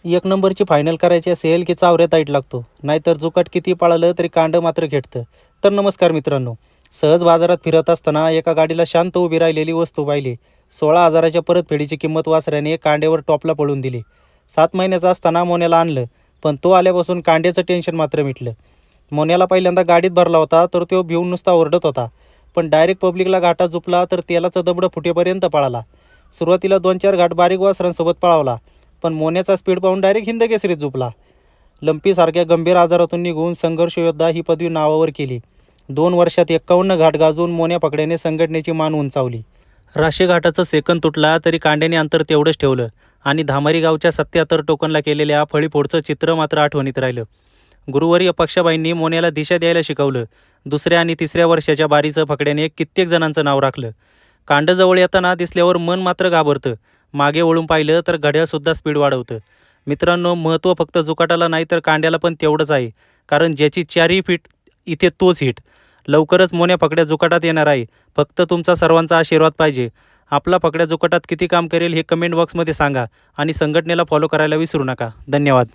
एक नंबरची फायनल करायची असेल की चावऱ्या ताईट लागतो, नाहीतर जुकाट किती पळालं तरी कांड मात्र खेटतं. तर नमस्कार मित्रांनो, सहज बाजारात फिरत असताना एका गाडीला शांत उभी राहिलेली वस्तू पाहिली. 16,000च्या परतफेडीची किंमत वासऱ्याने कांड्यावर टॉपला पळून दिली. 7 महिन्याचा असताना मोन्याला आणलं, पण तो आल्यापासून कांड्याचं टेन्शन मात्र मिटलं. मोन्याला पहिल्यांदा गाडीत भरला होता तर तो भिवून नुसता ओरडत होता, पण डायरेक्ट पब्लिकला घाटात झुपला तर तेलाचं दबडं फुटेपर्यंत पळाला. सुरुवातीला 2-4 घाट बारीक वासरांसोबत पळावला, पण मोन्याचा स्पीड पाहून डायरेक्ट हिंद केसरीत झुपला. लंपीसारख्या गंभीर आजारातून निघून संघर्ष योद्धा ही पदवी नावावर केली. 2 वर्षात 51 घाट गाजवून मोन्या पकड्याने संघटनेची मान उंचावली. राशे घाटाचं सेकंद तुटला तरी कांड्याने अंतर तेवढंच ठेवलं आणि धामारी गावच्या 77 टोकनला केलेल्या फळीफोडचं चित्र मात्र आठवणीत राहिलं. गुरुवर्य पक्षाबाईंनी मोन्याला दिशा द्यायला शिकवलं. 2ऱ्या आणि 3ऱ्या वर्षाच्या बारीचं फकड्याने कित्येक जणांचं नाव राखलं. कांड जवळ येताना दिसल्यावर मन मात्र घाबरतं. मागे वळून पाहिलं तर घड्याळसुद्धा स्पीड वाढवतं. मित्रांनो, महत्त्व फक्त जुकाटाला नाही तर कांड्याला पण तेवढंच आहे, कारण ज्याची 4ही फीट इथे तोच हिट. लवकरच मोन्या फकड्या जुकाटात येणार आहे. फक्त तुमचा सर्वांचा आशीर्वाद पाहिजे. आपला फकड्या जुकाटात किती काम करेल हे कमेंट बॉक्समध्ये सांगा आणि संघटनेला फॉलो करायला विसरू नका. धन्यवाद.